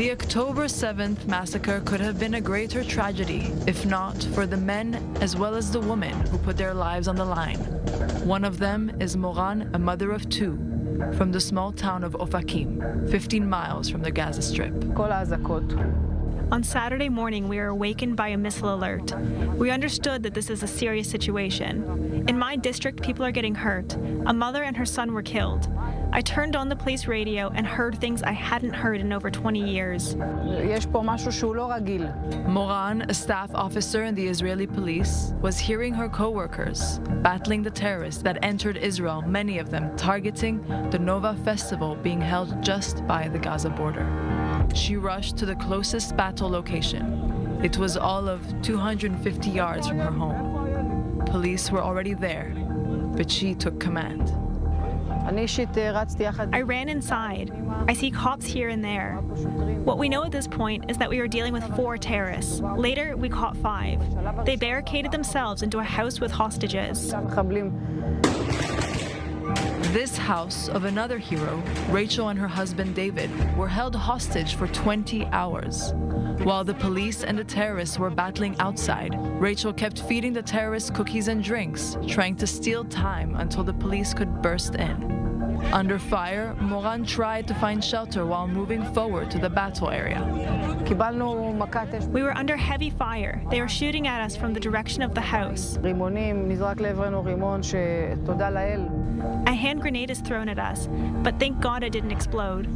The October 7th massacre could have been a greater tragedy, if not for the men as well as the women who put their lives on the line. One of them is Moran, a mother of two, from the small town of Ofakim, 15 miles from the Gaza Strip. On Saturday morning, we were awakened by a missile alert. We understood that this is a serious situation. In my district, people are getting hurt. A mother and her son were killed. I turned on the police radio and heard things I hadn't heard in over 20 years. Moran, a staff officer in the Israeli police, was hearing her co-workers battling the terrorists that entered Israel, many of them targeting the Nova festival being held just by the Gaza border. She rushed to the closest battle location. It was all of 250 yards from her home. Police were already there, but she took command. I ran inside. I see cops here and there. What we know at this point is that we were dealing with 4 terrorists. Later, we caught 5. They barricaded themselves into a house with hostages. This house of another hero, Rachel and her husband David, were held hostage for 20 hours. While the police and the terrorists were battling outside, Rachel kept feeding the terrorists cookies and drinks, trying to steal time until the police could burst in. Under fire, Moran tried to find shelter while moving forward to the battle area. We were under heavy fire. They were shooting at us from the direction of the house. A hand grenade is thrown at us, but thank God it didn't explode.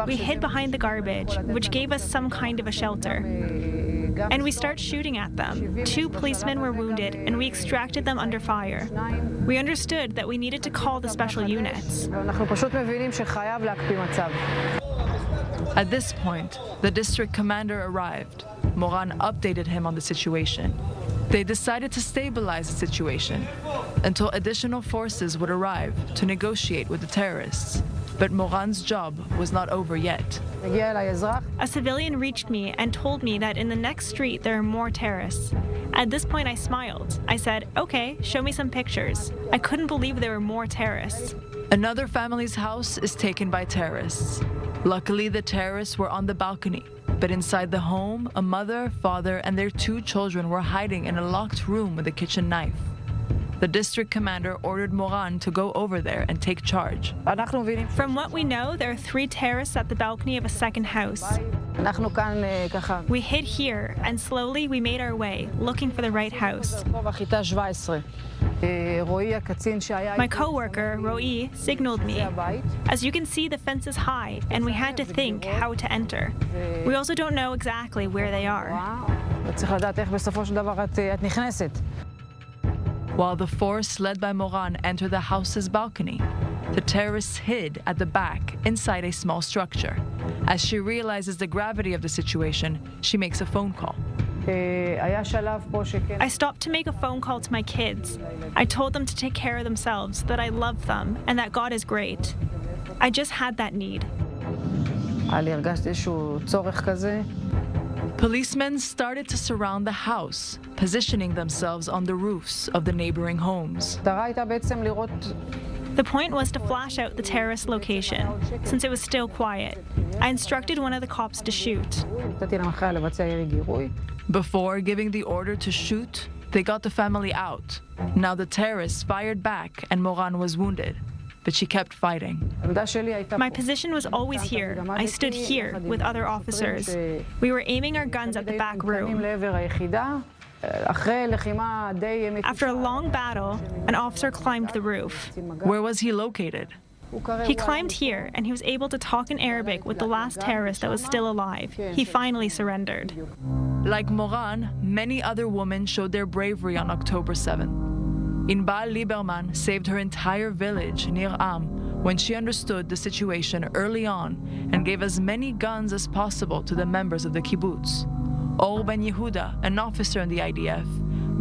We hid behind the garbage, which gave us some kind of a shelter. And we start shooting at them. 2 policemen were wounded, and we extracted them under fire. We understood that we needed to call the special units. At this point, the district commander arrived. Moran updated him on the situation. They decided to stabilize the situation until additional forces would arrive to negotiate with the terrorists. But Moran's job was not over yet. A civilian reached me and told me that in the next street there are more terrorists. At this point I smiled. I said, okay, show me some pictures. I couldn't believe there were more terrorists. Another family's house is taken by terrorists. Luckily, the terrorists were on the balcony. But inside the home, a mother, father, and their 2 children were hiding in a locked room with a kitchen knife. The district commander ordered Moran to go over there and take charge. From what we know, there are 3 terrorists at the balcony of a second house. We hid here, and slowly we made our way, looking for the right house. My co-worker, Ro'i, signaled me. As you can see, the fence is high, and we had to think how to enter. We also don't know exactly where they are. While the force led by Moran entered the house's balcony, the terrorists hid at the back inside a small structure. As she realizes the gravity of the situation, she makes a phone call. I stopped to make a phone call to my kids. I told them to take care of themselves, that I love them, and that God is great. I just had that need. Policemen started to surround the house, positioning themselves on the roofs of the neighboring homes. The point was to flash out the terrorist location, since it was still quiet. I instructed one of the cops to shoot. Before giving the order to shoot, they got the family out. Now the terrorists fired back and Moran was wounded, but she kept fighting. My position was always here. I stood here with other officers. We were aiming our guns at the back room. After a long battle, an officer climbed the roof. Where was he located? He climbed here, and he was able to talk in Arabic with the last terrorist that was still alive. He finally surrendered. Like Moran, many other women showed their bravery on October 7th. Inbal Lieberman saved her entire village, Nir Am, when she understood the situation early on and gave as many guns as possible to the members of the kibbutz. Or Ben Yehuda, an officer in the IDF,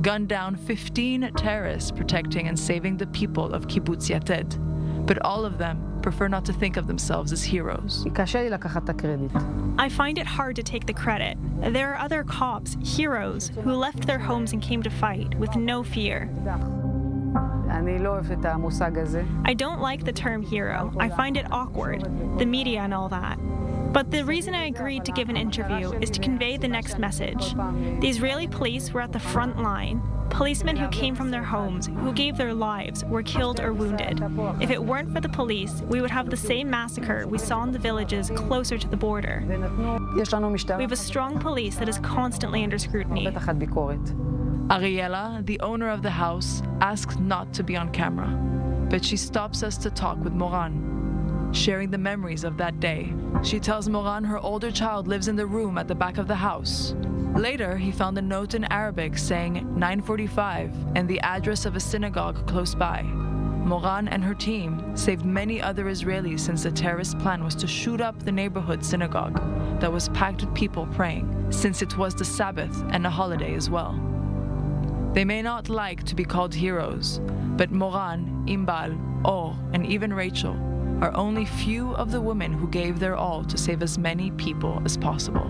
gunned down 15 terrorists protecting and saving the people of Kibbutz Yated. But all of them prefer not to think of themselves as heroes. I find it hard to take the credit. There are other cops, heroes, who left their homes and came to fight with no fear. I don't like the term hero. I find it awkward, the media and all that. But the reason I agreed to give an interview is to convey the next message. The Israeli police were at the front line. Policemen who came from their homes, who gave their lives, were killed or wounded. If it weren't for the police, we would have the same massacre we saw in the villages closer to the border. We have a strong police that is constantly under scrutiny. Ariela, the owner of the house, asks not to be on camera, but she stops us to talk with Moran, sharing the memories of that day. She tells Moran her older child lives in the room at the back of the house. Later, he found a note in Arabic saying 9:45 and the address of a synagogue close by. Moran and her team saved many other Israelis since the terrorist plan was to shoot up the neighborhood synagogue that was packed with people praying, since it was the Sabbath and a holiday as well. They may not like to be called heroes, but Moran, Imbal, Or, and even Rachel are only few of the women who gave their all to save as many people as possible.